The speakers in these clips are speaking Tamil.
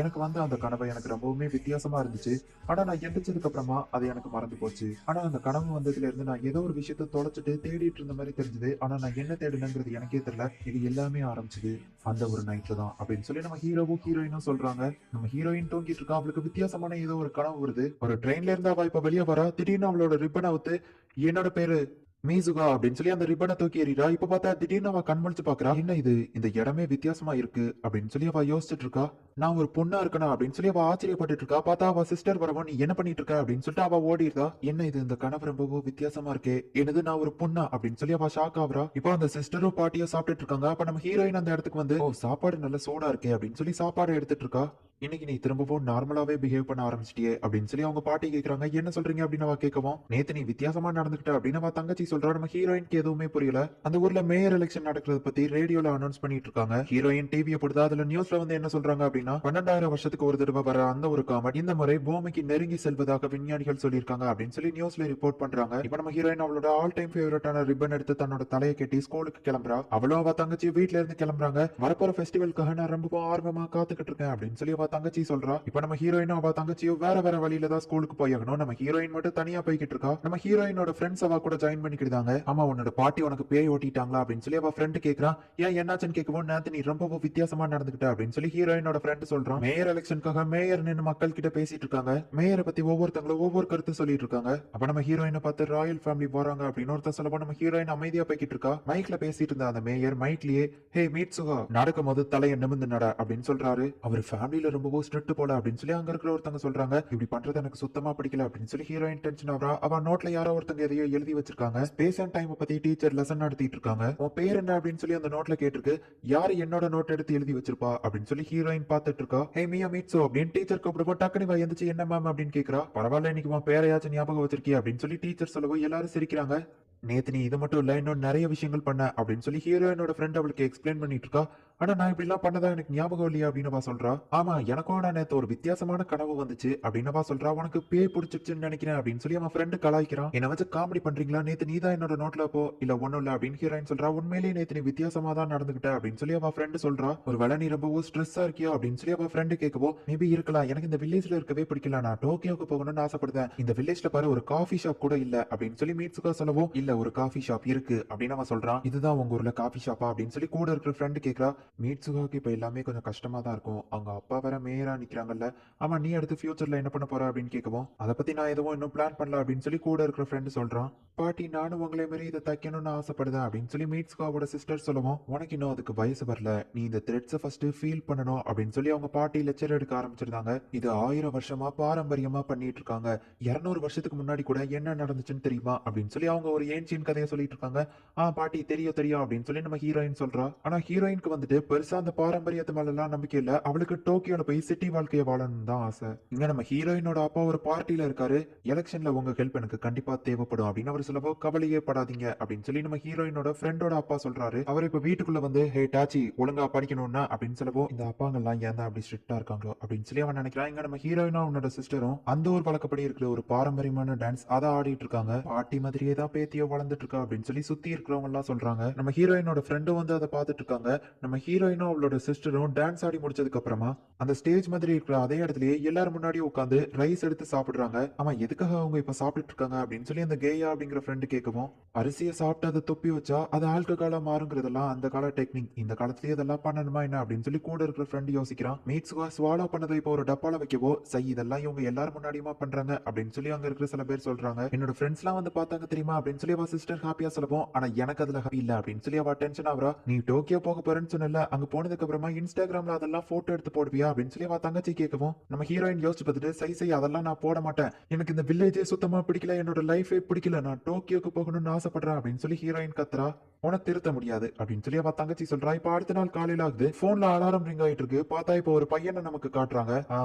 எனக்கு அந்த கனவு எனக்கு ரொம்பவுமே வித்தியாசமா இருந்துச்சு. ஆனா நான் எந்திரிச்சதுக்கு அப்புறமா அது எனக்கு மறந்து போச்சு. ஆனா அந்த கனவு வந்ததுல இருந்து நான் ஏதோ ஒரு விஷயத்த தொலைச்சுட்டு தேடிட்டு இருந்த மாரி தெரிஞ்சது. ஆனா நான் என்ன தேடுனேங்கிறது எனக்கே தெரியல. இது எல்லாமே ஆரம்பிச்சது அந்த ஒரு நைட்ல தான் அப்படின்னு சொல்லி நம்ம ஹீரோவும் ஹீரோயினும் சொல்றாங்க. நம்ம ஹீரோயின் தூங்கிட்டு இருக்கா. அவளுக்கு வித்தியாசமான ஏதோ ஒரு கனவு வருது. ஒரு ட்ரெயின்ல இருந்து அவ இப்ப வெளிய வரா. திடீர்னு அவளோட ரிப்பன அவுத்து என்னோட பேரு மீசுகா அப்படின்னு சொல்லி அந்த ரிப்பனை தூக்கி எறிறா. இப்ப பார்த்தா திடீர்னு அவ கண் முழிச்சு பாக்குறா. என்ன இது? இந்த இடமே வித்தியாசமா இருக்கு அப்படின்னு சொல்லி அவ யோசிச்சுட்டு இருக்கா. நான் ஒரு பொண்ணா இருக்கனா அப்படின்னு சொல்லி அவ ஆச்சரியப்பட்டுட்டு இருக்கா. பார்த்தா அவ சிஸ்டர் வரவும் நீ என்ன பண்ணிட்டு இருக்க அப்படின்னு சொல்லிட்டு அவ ஓடிடுறா. என்ன இது? இந்த கனவு ரொம்பவும் வித்தியாசமா இருக்கே. என்னது நான் ஒரு பொண்ணா அப்படின்னு சொல்லி அவ ஷாக் ஆகுறா. இப்போ அந்த சிஸ்டரும் பாட்டியும் சாப்பிட்டுட்டு இருக்காங்க. அப்ப நம்ம ஹீரோயின் அந்த இடத்துக்கு வந்து ஓ சாப்பாடு நல்ல சூடா இருக்கே அப்படின்னு சொல்லி சாப்பாடு எடுத்துட்டு இருக்கா. இன்னைக்கு நீ திரும்பவும் நார்மலாவே பிஹேவ் பண்ண ஆரம்பிச்சிட்டியே அப்படின்னு சொல்லி அவங்க பாட்டி கேக்குறாங்க. என்ன சொல்றீங்க அப்படின்னு அவ கேட்கவும் நேத்து நீ வித்தியாசமா நடந்துக்கிட்ட அப்படின்னு அவ தங்கச்சி சொல்றா. நம்ம ஹீரோயினுக்கு எதுவுமே புரியல. அந்த ஊர்ல மேயர் எலெக்ஷன் நடக்கிறத பத்தி ரேடியோல அனௌன்ஸ் பண்ணிட்டு இருக்காங்க. ஹீரோயின் டிவியை போடுதா. அதுல நியூஸ்ல வந்து என்ன சொல்றாங்க அப்படின்னா 12,000 வருஷத்துக்கு ஒரு தடவை வர அந்த ஒரு காமெட் இந்த முறை பூமிக்கு நெருங்கி செல்வதாக விஞ்ஞானிகள் சொல்லியிருக்காங்க அப்படின்னு சொல்லி நியூஸ்ல ரிப்போர்ட் பண்றாங்க. இப்ப நம்ம ஹீரோயின் அவளோட ஆல் டைம் ஃபேவரட்டான ரிப்பன் எடுத்து தன்னோட தலையை கட்டி ஸ்கூலுக்கு கிளம்புறா. அவளும் அவ தங்கச்சி வீட்ல இருந்து கிளம்புறாங்க. வரப்போற ஃபெஸ்டிவலுக்காக நான் ரொம்ப ஆர்வமா காத்துக்கிட்டு இருக்கேன் அப்படின்னு சொல்லி அவ தங்கச்சி சொல்றா. இப்ப நம்ம ஹீரோயினும் அவ தங்கச்சியும் வேற வேற வழியில தான் ஸ்கூலுக்கு போயாகணும். நம்ம ஹீரோயின் மட்டும் தனியா போய்கிட்டு இருக்கா. நம்ம ஹீரோயினோட ஃப்ரெண்ட்ஸ் அவ கூட ஜாயின் பண்ணிக்கிட்டாங்க. ஆமா உன்னோட பாட்டி உனக்கு பேய் ஓட்டிட்டாங்களா அப்படின்னு சொல்லி அவ ஃப்ரெண்ட் கேக்குறான். ஏன் என்னாச்சுன்னு கேட்கவும் நேத்து நீ ரொம்ப வித்தியாசமா நடந்துக்கிட்ட அப்படின்னு சொல்லி ஹீரோயினோட ஃப்ரெண்ட் சொல்றான். மேயர் எலெக்ஷனுக்காக மேயர் நின்னு மக்கள் கிட்ட பேசிட்டு இருக்காங்க. மேயரை பத்தி ஒவ்வொருத்தங்களும் ஒவ்வொரு கருத்து சொல்லிட்டு இருக்காங்க. அப்ப நம்ம ஹீரோயினை பார்த்து ராயல் ஃபேமிலி போறாங்க அப்படின்னு ஒருத்தர் சொல்லப்போ நம்ம ஹீரோயின் அமைதியா போய்கிட்டு இருக்கா. மைக்ல பேசிட்டு இருந்த அந்த மேயர் மைக்லயே ஹே மீட்சுகா நடக்கும் போது தலையை நிமிந்து நட அப்படின்னு சொல்றாரு. அவர் ஃபேமிலியில ரொம்பவும் ஸ்ட்ரிக்ட் போல அப்படின்னு சொல்லி அங்க இருக்கிற ஒருத்தங்க சொல்றாங்க. இப்படி பண்றது எனக்கு சுத்தமா பிடிக்கல அப்படின்னு சொல்லி ஹீரோயின் டென்ஷன் ஆகுறா. அவ நோட்ல யாரோ ஒருத்தங்க எதையோ எழுதி வச்சிருக்காங்க. ஸ்பேஸ் அண்ட் டைம் பத்தி டீச்சர் லெசன் நடத்திட்டு இருக்காங்க. உன் பேர் என்ன அப்படின்னு சொல்லி அந்த நோட்ல கேட்டிருக்கு. யாரு என்னோட நோட் எடுத்து எழுதி வச்சிருப்பா அப்படின்னு சொல்லி ஹீரோயின் பார்த்துட்டு இருக்கா. ஹே மியா மீட்சோ அப்படின்னு டீச்சர் கூப்பிடுவோம். டக்குனு இவ எந்திரிச்சு என்ன மேம் அப்படின்னு கேக்குறா. பரவாயில்ல இன்னைக்கு உன் பேரையாச்சும் ஞாபகம் வச்சிருக்கியா அப்படின்னு சொல்லி டீச்சர் சொல்லவும் எல்லாரும் சிரிக்கிறாங்க. நேத்து நீ இது மட்டும் இல்ல இன்னும் நிறைய விஷயங்கள் பண்ண அப்படின்னு சொல்லி ஹீரோயினோட ஃப்ரெண்ட் அவளுக்கு எக்ஸ்பிளைன் பண்ணிட்டு இருக்கா. ஆனா நான் இப்படி எல்லாம் பண்ணதா எனக்கு ஞாபகம் இல்லையா அப்படின்னு அவ சொல்றா. ஆமா எனக்கும் நான் நேத்து ஒரு வித்தியாசமான கனவு வந்துச்சு அப்படின்னு அவ சொல்றா. உனக்கு பேய் பிடிச்சிருச்சுன்னு நினைக்கிறேன் அப்படின்னு சொல்லி அவன் ஃப்ரெண்டு கலாய்க்கிறான். என்ன வச்சு காமெடி பண்றீங்களா? நேத்து நீ தான் என்னோட நோட்ல போ இல்ல ஒண்ணும் இல்ல அப்படின்னு ஹீரோயின் சொல்றா. உண்மையிலேயே நேத்து நீ வித்தியாசமா தான் நடந்துகிட்ட அப்படின்னு சொல்லி அவ ஃப்ரெண்டு சொல்றா. ஒரு வேளை நீ ரொம்பவும் ஸ்ட்ரெஸ்ஸா இருக்கியோ அப்படின்னு சொல்லி அவ ஃப்ரெண்டு கேட்கவோ மேபி இருக்கலாம். எனக்கு இந்த வில்லேஜ்ல இருக்கவே பிடிக்கல. நான் டோக்கியோக்கு போகணும்னு ஆசைப்படுறேன். இந்த வில்லேஜ்ல பாரு ஒரு காஃபி ஷாப் கூட இல்ல அப்படின்னு சொல்லி மீட்சுகா சொல்லவும் இல்ல ஒரு காஃபி ஷாப் இருக்கு அப்படின்னு அவன் சொல்றான். இதுதான் உங்க ஊர்ல காஃபி ஷாப்பா அப்படின்னு சொல்லி கூட இருக்கிற ஃப்ரெண்டு கேக்குறா. மீட்சுகாக்கு இப்ப எல்லாமே கொஞ்சம் கஷ்டமா தான் இருக்கும். அவங்க அப்பா வேற மேயரா நிக்கிறாங்கல்ல. ஆமா நீ அடுத்து ஃபியூச்சர்ல என்ன பண்ண போற அப்படின்னு கேட்கவும் அதை பத்தி நான் எதுவும் இன்னும் பிளான் பண்ணல அப்படின்னு சொல்லி கூட இருக்கிற ஃப்ரெண்டு சொல்றான். பாட்டி நானும் உங்களை மாதிரி இதை தைக்கணும்னு ஆசைப்படுதேன் அப்படின்னு சொல்லி மீட்சுகாவோட சிஸ்டர் சொல்லவும் உனக்கு இன்னும் அதுக்கு வயசு வரல. நீ இந்த த்ரெட்ஸை ஃபர்ஸ்ட் ஃபீல் பண்ணணும் அப்படின்னு சொல்லி அவங்க பாட்டி லெக்சர் எடுக்க ஆரம்பிச்சிருந்தாங்க. இது 1000 வருஷமா பாரம்பரியமா பண்ணிட்டு இருக்காங்க. 200 வருஷத்துக்கு முன்னாடி கூட என்ன நடந்துச்சுன்னு தெரியுமா அப்படின்னு சொல்லி அவங்க ஒரு ஏன்சியன் கதையை சொல்லிட்டு இருக்காங்க. பாட்டி தெரியும் தெரியும் அப்படின்னு சொல்லி நம்ம ஹீரோயின் சொல்றா. ஆனா ஹீரோயினுக்கு வந்துட்டு பெருசா அந்த பாரம்பரியத்து மேல எல்லாம் நம்பிக்கை இல்ல. அவளுக்கு டோக்கியோல போய் சிட்டி வாழ்க்கையை வாழணும் தான் ஆசை. இங்க நம்ம ஹீரோயினோட அப்பா ஒரு பார்ட்டில இருக்காரு. எலெக்ஷன்ல உங்க ஹெல்ப் எனக்கு கண்டிப்பா தேவைப்படும் அப்படின்னு அவர் சொல்லவோ கவலையே படாதீங்க அப்படின்னு சொல்லி நம்ம ஹீரோயினோட ஃப்ரெண்டோட அப்பா சொல்றாரு. அவர் இப்ப வீட்டுக்குள்ள வந்து ஹே டாச்சி ஒழுங்கா படிக்கணும்னா அப்படின்னு சொல்லவோ இந்த அப்பாங்கெல்லாம் ஏன் அப்படி ஸ்ட்ரிக்டா இருக்காங்களோ அப்படின்னு சொல்லி அவன் நினைக்கிறான். இங்க நம்ம ஹீரோயினும் அவனோட சிஸ்டரும் அந்த ஒரு வழக்கப்படி இருக்கிற ஒரு பாரம்பரியமான டான்ஸ் அதை ஆடிட்டு இருக்காங்க. பாட்டி மாதிரியே தான் பேத்தியோ வளர்ந்துட்டு இருக்கா அப்படின்னு சொல்லி சுத்தி இருக்கிறவங்க எல்லாம் சொல்றாங்க. நம்ம ஹீரோயினோட ஃப்ரெண்டும் வந்து அதை பார்த்துட்டு இருக்காங்க. நம்ம ஹீரோயினும் அவளோட சிஸ்டரும் டான்ஸ் ஆடி முடிச்சதுக்கு அப்புறமா அந்த ஸ்டேஜ் மாதிரி இருக்கிற அதே இடத்துலயே எல்லாரும் முன்னாடியும் உட்காந்து ரைஸ் எடுத்து சாப்பிடுறாங்க. ஆமா எதுக்காக அவங்க இப்ப சாப்பிட்டு இருக்காங்க அப்படின்னு சொல்லி அந்த கேயா அப்படிங்கிற ஃப்ரெண்டு கேட்கவும் அரிசியை சாப்பிட்டு அதை தொப்பி வச்சா அது ஆல்கஹாலா மாறுங்கிறதெல்லாம் அந்த கால டெக்னிக். இந்த காலத்திலேயே இதெல்லாம் பண்ணணுமா என்ன அப்படின்னு சொல்லி கூட இருக்கிற ஃப்ரெண்டு யோசிக்கிறான். மீட்ஸ்கா ஸ்வாலோ பண்ணதை இப்போ ஒரு டப்பால வைக்கவோ சை இதெல்லாம் இவங்க எல்லாரும் முன்னாடியுமா பண்றாங்க அப்படின்னு சொல்லி அங்க இருக்கிற சில பேர் சொல்றாங்க. என்னோட ஃப்ரெண்ட்ஸ் எல்லாம் வந்து பார்த்தாங்க தெரியுமா அப்படின்னு சொல்லி அவ சிஸ்டர் ஹாப்பியா சொல்லவும் ஆனா எனக்கு அதுல ஹாப்பி இல்ல அப்படின்னு சொல்லி அவ டென்ஷன் ஆகுறா. நீ டோக்கியோ போக போறேன்னு சொன்னல அங்க போனதுக்கு அப்புறமா இன்ஸ்டாகிராம்ல அதெல்லாம் போட்டோ எடுத்து போடுவியா அப்படின்னு சொல்லி அவ தங்கச்சி கேட்கவும் நம்ம ஹீரோயின் யோசிச்சு பார்த்துட்டு சை அதெல்லாம் நான் போட மாட்டேன். எனக்கு இந்த வில்லேஜே சுத்தமா பிடிக்கல. என்னோட லைஃபே பிடிக்கல. நான் டோக்கியோக்கு போகணும்னு ஆசைப்படுறேன் அப்படின்னு சொல்லி ஹீரோயின் கத்துறா. உனக்கு திருத்த முடியாது அப்படின்னு சொல்லி அவ தங்கச்சி சொல்றா. இப்ப அடுத்த நாள் காலையில ஆகுது. போன்ல அலாரம் ரிங் ஆயிட்டு இருக்கு. பார்த்தா இப்ப ஒரு பையனை நமக்கு காட்டுறாங்க.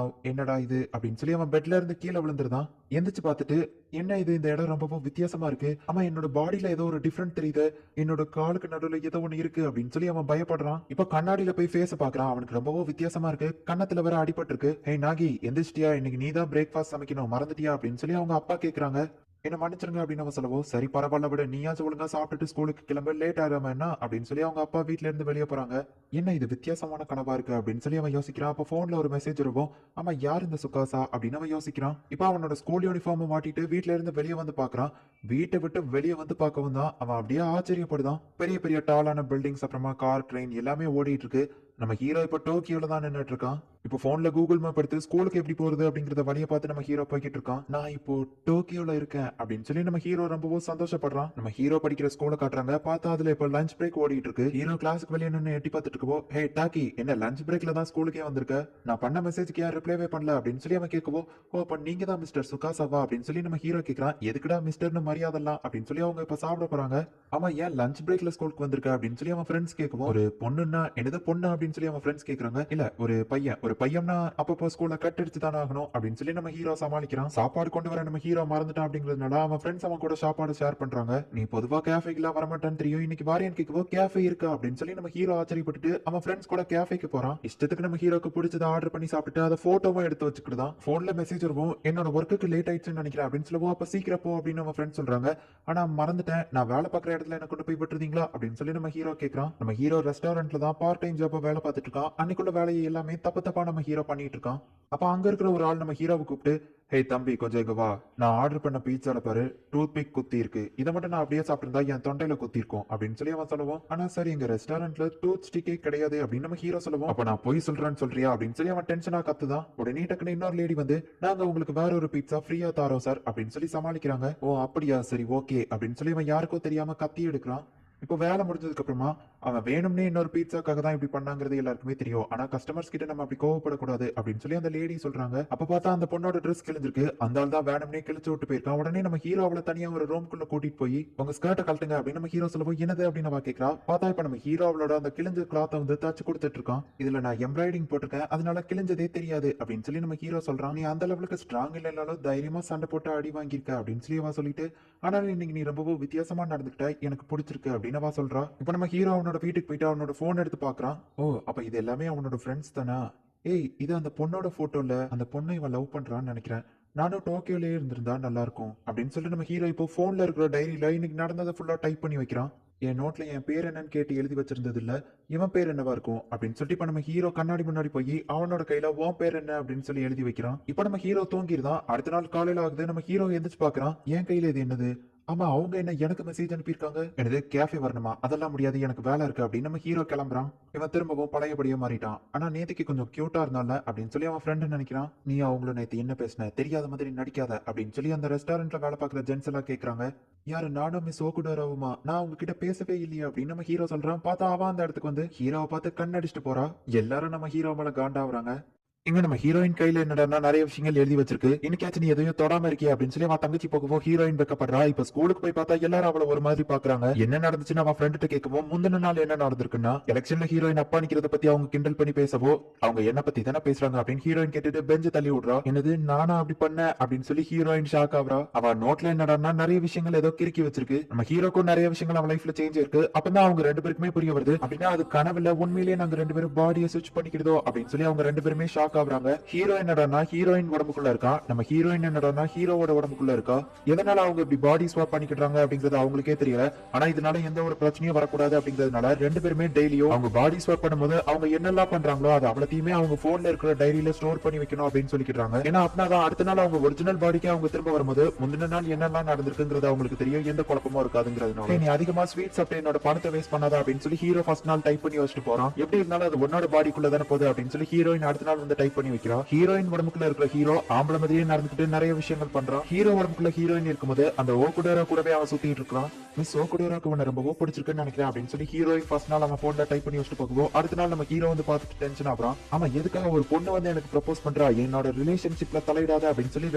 என்னடா இது அப்படின்னு சொல்லி அவன் பெட்ல இருந்து கீழே விழுந்துருதான். எந்திரிச்சு பார்த்துட்டு என்ன இது இந்த இடம் ரொம்பவும் வித்தியாசமா இருக்கு. ஆமா என்னோட பாடியில ஏதோ ஒரு டிஃபரெண்ட் தெரியுது. என்னோட காலுக்கு நடுவுல ஏதோ ஒண்ணு இருக்கு அப்படின்னு சொல்லி அவன் பயப்படுறான். இப்ப கண்ணாடியில போய் ஃபேஸ் பாக்குறான். அவனுக்கு ரொம்பவும் வித்தியாசமா இருக்கு. கண்ணத்துல வேற அடிபட்டு இருக்கு. ஹே நாகி எந்திரிச்சிட்டியா? இன்னைக்கு நீ தான் பிரேக்ஃபாஸ்ட் சமைக்கணும் மறந்துட்டியா அப்படின்னு சொல்லி அவங்க அப்பா கேக்குறாங்க. என்ன மன்னிச்சிருங்க அப்படின்னு அவன் சொல்லவும், சரி பரவாயில்ல விடு, நீயாச்சும் ஒழுங்கா சாப்பிட்டுட்டு ஸ்கூலுக்கு கிளம்ப, லேட் ஆகாம என்ன அப்படின்னு சொல்லி அவங்க அப்பா வீட்ல இருந்து வெளியே போறாங்க. என்ன இது வித்தியாசமான கனவா இருக்கு அப்படின்னு சொல்லி அவன் யோசிக்கிறான். அப்ப போன்ல ஒரு மெசேஜ் இருக்கும். ஆமா, யார் இந்த சுகாசா அப்படின்னு அவன் யோசிக்கிறான். இப்ப அவனோட ஸ்கூல் யூனிஃபார்ம் மாட்டிட்டு வீட்ல இருந்து வெளியே வந்து பாக்குறான். வீட்டை விட்டு வெளியே வந்து பார்க்கவும் தான் அவன் அப்படியே ஆச்சரியப்படுதான். பெரிய பெரிய டாலான பில்டிங்ஸ், அப்புறமா கார், ட்ரெயின் எல்லாமே ஓடிட்டு இருக்கு. நம்ம ஹீரோ இப்ப டோக்கியோல தான் நின்னுட்டு இருக்கான். இப்போ போன்ல கூகுள் மேப் எடுத்து ஸ்கூலுக்கு எப்படி போறது அப்படிங்கறத வழியை பார்த்து நம்ம ஹீரோ போய்கிட்டு இருக்கான். நான் இப்போ டோக்கியோல இருக்கேன் அப்படின்னு சொல்லி நம்ம ஹீரோ ரொம்பவும் சந்தோஷப்படுறான். நம்ம ஹீரோ படிக்கிற ஸ்கூலை காட்டுறாங்க. பார்த்தா அதுல இப்ப லஞ்ச் பிரேக் ஓடிட்டு இருக்கு. ஹீரோ கிளாஸுக்கு வெளியே நின்று எட்டி பார்த்துட்டு இருக்கோ, ஹே டாக்கி, என்ன லஞ்ச் பிரேக்ல தான் ஸ்கூலுக்கே வந்திருக்க? நான் பண்ண மெசேஜ்க்கு யார் ரிப்ளைவே பண்ணல அப்படின்னு சொல்லி அவன் கேட்கவோ, ஓ அப்ப நீங்க தான் மிஸ்டர் சுகாசாவா அப்படின்னு சொல்லி நம்ம ஹீரோ கேட்கறான். எதுக்குடா மிஸ்டர்னு மரியாதைலாம் அப்படின்னு சொல்லி அவங்க இப்ப சாப்பிட போறாங்க. ஆமா, ஏன் லஞ்ச் பிரேக்ல ஸ்கூலுக்கு வந்திருக்க அப்படின்னு சொல்லி அவன் ஃப்ரெண்ட்ஸ் கேட்கவும், ஒரு பொண்ணுன்னா என்னது பொண்ணு அப்படின்னு சொல்லி அவன் ஃப்ரெண்ட்ஸ் கேக்குறாங்க. இல்ல, ஒரு பையன்னா அப்பப்போ ஸ்கூல்ல கட் அடிச்சு தானே ஆகணும் அப்படின்னு சொல்லி நம்ம ஹீரோ சமாளிக்கிறான். சாப்பாடு கொண்டு வர நம்ம ஹீரோ மறந்துட்டான் அப்படிங்கறதுனால அவன் ஃப்ரெண்ட்ஸ் அவன் கூட சாப்பாடு ஷேர் பண்றாங்க. நீ பொதுவா கேஃபேக்குலாம் வரமாட்டான்னு தெரியும், இன்னைக்கு வாரியன் கேட்கவோ கேஃபே இருக்கா அப்படின்னு சொல்லி நம்ம ஹீரோ ஆச்சரியப்பட்டுட்டு அவன் ஃப்ரெண்ட்ஸ் கூட கேஃபேக்கு போறான். இஷ்டத்துக்கு நம்ம ஹீரோக்கு பிடிச்சதை ஆர்டர் பண்ணி சாப்பிட்டு அதை போட்டோவும் எடுத்து வச்சுக்கிட்டுதான். போன்ல மெசேஜ் இருக்கும், என்னோட ஒர்க்குக்கு லேட் ஆயிடுச்சுன்னு நினைக்கிறேன் அப்படின்னு சொல்லுவோம். அப்ப சீக்கிரம் போ அப்படின்னு நம்ம ஃப்ரெண்ட்ஸ் சொல்றாங்க. ஆனா மறந்துட்டேன், நான் வேலை பார்க்குற இடத்துல என்ன கொண்டு போய் விட்டுருந்தீங்களா அப்படின்னு சொல்லி நம்ம ஹீரோ கேட்கறான். நம்ம ஹீரோ ரெஸ்டாரண்ட்ல தான் பார்ட் டைம் ஜாப் வேலை பார்த்துட்டு இருக்கான். அன்னைக்குள்ள வேலையை எல்லாமே தப்பு தப்பா நம்ம ஹீரோ பண்ணிட்டு இருக்கான். அப்ப அங்க இருக்கிற ஒரு ஆள் நம்ம ஹீரோவை கூப்பிட்டு, ஹே தம்பி கொஞ்சம் இங்க வா, நான் ஆர்டர் பண்ண பீட்சால பாரு டூத் பிக் குத்தி இருக்கு, இதை மட்டும் நான் அப்படியே சாப்பிட்டிருந்தா என் தொண்டையில குத்தி இருக்கும் அப்படின்னு சொல்லி அவன் சொல்லுவோம். ஆனா சரி, எங்க ரெஸ்டாரண்ட்ல டூத் ஸ்டிக்கே கிடையாது அப்படின்னு நம்ம ஹீரோ சொல்லுவோம். அப்ப நான் பொய் சொல்றேன்னு சொல்றியா அப்படின்னு சொல்லி அவன் டென்ஷனா கத்துதான். உடனே டக்குன்னு இன்னொரு லேடி வந்து, நாங்க உங்களுக்கு வேற ஒரு பீட்சா ஃப்ரீயா தாரோம் சார் அப்படின்னு சொல்லி சமாளிக்கிறாங்க. ஓ அப்படியா, சரி ஓகே அப்படின்னு சொல்லி அவன் யாருக்கும் தெரியாம கத்தி எடுக்கிறான். இப்போ வேலை முடிஞ்சதுக்கு அப்புறமா அவன் வேணும்னே இன்னொரு பீட்சாக்காக தான் இப்படி பண்ணாங்கிறது எல்லாருக்குமே தெரியும். ஆனா கஸ்டமர்ஸ் கிட்ட நம்ம அப்படி கோவப்படக்கூடாது அப்படின்னு சொல்லி அந்த லேடி சொல்றாங்க. அப்ப பார்த்தா அந்த பொண்ணோட ட்ரெஸ் கிழிஞ்சிருக்கு. அந்த ஆள் தான் வேணும்னே கிழிச்சு விட்டு போயிருக்கான். உடனே நம்ம ஹீரோ அவளை தனியா ஒரு ரூம்குள்ள கூட்டிட்டு போய் உங்க ஸ்கர்ட்டை கழட்டுங்க அப்படின்னு நம்ம ஹீரோ சொல்லுவோம். என்னது அப்படின்னு அவ கேட்கறா. பார்த்தா இப்ப நம்ம ஹீரோ அவளோட அந்த கிழிஞ்ச கிளாத்தை வந்து தச்சு கொடுத்துட்டு இருக்கான். இதுல நான் எம்ப்ராய்டிங் போட்டிருக்கேன், அதனால கிழிஞ்சதே தெரியாது அப்படின்னு சொல்லி நம்ம ஹீரோ சொல்றான். நீ அந்த லெவலுக்கு ஸ்ட்ராங் இல்லைனாலும் தைரியமா சண்டை போட்டு அடி வாங்கியிருக்க அப்படின்னு சொல்லி அவ சொல்லிட்டு, ஆனாலும் இன்னைக்கு நீ ரொம்பவும் வித்தியாசமா நடந்துக்கிட்ட, எனக்கு பிடிச்சிருக்கு அப்படின்னு அவ சொல்றா. இப்ப நம்ம ஹீரோ அவனோட வீட்டுக்கு போயிட்டு அவனோட போன் எடுத்து பாக்குறான். ஓ அப்ப இது எல்லாமே அவனோட ஃப்ரெண்ட்ஸ் தானா? ஏய், இது அந்த பொண்ணோட போட்டோல அந்த பொண்ணை இவன் லவ் பண்றான்னு நினைக்கிறேன். நானும் டோக்கியோலயே இருந்திருந்தா நல்லா இருக்கும் அப்படின்னு சொல்லி நம்ம ஹீரோ இப்போ போன்ல இருக்கிற டைரியில இன்னைக்கு நடந்ததை ஃபுல்லா டைப் பண்ணி வைக்கிறான். என் நோட்ல என் பேர் என்னன்னு கேட்டு எழுதி வச்சிருந்தது இல்ல, இவன் பேர் என்னவா இருக்கும் அப்படின்னு சொல்லிட்டு இப்ப நம்ம ஹீரோ கண்ணாடி முன்னாடி போய் அவனோட கையில உன் பேர் என்ன அப்படின்னு சொல்லி எழுதி வைக்கிறான். இப்ப நம்ம ஹீரோ தூங்கிருந்தான். அடுத்த நாள் காலையில ஆகுது. நம்ம ஹீரோ எந்திரிச்சு பாக்குறான். என் கையில இது என்னது? ஆமா, அவங்க என்ன எனக்கு மெசேஜ் அனுப்பியிருக்காங்க. எனது கேஃபே வரணுமா? அதெல்லாம் முடியாது, எனக்கு வேலை இருக்கு அப்படின்னு நம்ம ஹீரோ கிளம்புறான். இவன் திரும்பவும் பழையபடியே மாறிட்டான். ஆனா நேத்துக்கு கொஞ்சம் கியூட்டா இருந்தால அப்படின்னு சொல்லி அவன் ஃப்ரெண்ட் நினைக்கிறான். நீ அவங்கள நேத்து என்ன பேசின, தெரியாத மாதிரி நடிக்காத அப்படின்னு சொல்லி அந்த ரெஸ்டாரண்ட்ல வேலை பார்க்குற ஜென்ஸ் எல்லாம் கேக்குறாங்க. யாரு, நானும் மிஸ் ஓகுடாராவுமா? நான் உங்ககிட்ட பேசவே இல்லையா அப்படின்னு நம்ம ஹீரோ சொல்றான். பார்த்தா அவன் அந்த இடத்துக்கு வந்து ஹீரோவை பார்த்து கண் அடிச்சுட்டு போறா. எல்லாரும் நம்ம ஹீரோ மேல காண்டாவுறாங்க. இங்க நம்ம ஹீரோயின் கையில என்னடா நிறைய விஷயங்கள் எழுதி வச்சிருக்கு, இன்னைக்காச்சும் நீ எதையும் தொடாம இருக்கியா அப்படின்னு சொல்லி அவன் தங்கச்சி போகவும் ஹீரோயின் வெக்கப்படுறா. இப்ப ஸ்கூலுக்கு போய் பார்த்தா எல்லாரும் அவளை ஒரு மாதிரி பாக்குறாங்க. என்ன நடந்துச்சுன்னு அவன் ஃப்ரெண்ட் கேட்கவும், முந்தின நாள் என்ன நடந்திருக்குன்னா எலெக்ஷன்ல ஹீரோயின் அப்பா நிக்கிறத பத்தி அவங்க கிண்டல் பண்ணி பேசவோ, அவங்க என்ன பத்தி தானே பேசுறாங்க அப்படின்னு ஹீரோயின் கேட்டுட்டு பெஞ்ச தள்ளி விடுறா. என்னது, நானா அப்படி பண்ண அப்படின்னு சொல்லி ஹீரோயின் ஷாக் ஆகுறா. அவ நோட்ல என்னடா நிறைய விஷயங்கள் ஏதோ கிறுக்கி வச்சிருக்கு. நம்ம ஹீரோக்கும் நிறைய விஷயங்கள் அவன் லைஃப்ல சேஞ்ச் இருக்கு. அப்பதான் அவங்க ரெண்டு பேருக்குமே புரிய வருது. அப்படின்னா அது கனவுல உண்மையிலேயே நாங்க ரெண்டு பேரும் பாடியை சுவிட்ச் பண்ணிக்கிறதோ அப்படின்னு சொல்லி அவங்க ரெண்டு பேருமே ஷாக் ஆகுறாங்க. ஹீரோ என்னடானா ஹீரோயின் உடம்புக்குள்ள இருக்கா, நம்ம ஹீரோயின் என்னடானா ஹீரோவோட உடம்புக்குள்ள இருக்கா. எதனால அவங்க இப்படி பாடி ஸ்வாப் பண்ணிக்கிறாங்க அப்படிங்கறது அவங்களுக்கே தெரியல. ஆனா இதனால எந்த ஒரு பிரச்சனையும் வரக்கூடாது அப்படிங்கறதுனால ரெண்டு பேருமே டெய்லியும் அவங்க பாடி ஸ்வாப் பண்ணும்போது அவங்க என்னெல்லாம் பண்றாங்களோ அது அவ்வளத்தையுமே அவங்க போன்ல இருக்கிற டைரியில ஸ்டோர் பண்ணி வைக்கணும் அப்படின்னு சொல்லிக்கிறாங்க. ஏன்னா அப்படின்னா அடுத்த நாள் அவங்க ஒரிஜினல் பாடிக்கு அவங்க திரும்ப வரும்போது முந்தின நாள் என்னெல்லாம் நடந்திருக்குங்கிறது அவங்களுக்கு தெரியும், எந்த குழப்பமும் இருக்காதுங்கிறதுனால. நீ அதிகமா ஸ்வீட் சாப்பிட்டு என்னோட பணத்தை வேஸ்ட் பண்ணாதா அப்படின்னு சொல்லி ஹீரோ ஃபர்ஸ்ட் நாள் டைப் பண்ணி வச்சுட்டு போறான். எப்படி இருந்தாலும் அது உன்னோட பாடிக்குள்ள தானே போகுது அப்படின்னு சொல்லி ஹீரோயின் அடுத்த நாள் வந்து டைப் பண்ணி வைக்கிறா. ஹீரோயின் உடம்புக்குள்ள இருக்கிற ஹீரோ ஆம்பளை மாதிரியே நடந்துட்டு நிறைய விஷயங்கள் பண்றான். ஹீரோ உடம்புக்குள்ள ஹீரோயின் இருக்கும்போது அந்த ஓகுடேரா கூடவே அவன் சுத்திட்டு இருக்கான். மிஸ் ஓகுடேராக்கு உன்னை ரொம்ப பிடிச்சிருக்குன்னு நினைக்கிறேன் அப்படின்னு சொல்லி ஹீரோயின் ஃபர்ஸ்ட் நாள் அவன் போன்ல டைப் பண்ணி வச்சுட்டு போகும்போது அடுத்த நாள் நம்ம ஹீரோ வந்து பார்த்துட்டு டென்ஷன் ஆகுறான். ஆமா, எதுக்காக ஒரு பொண்ணு வந்து எனக்கு ப்ரப்போஸ் பண்றா, என்னோட ரிலேஷன்ஷிப்ல தலையிடாத அப்படின்னு சொல்லி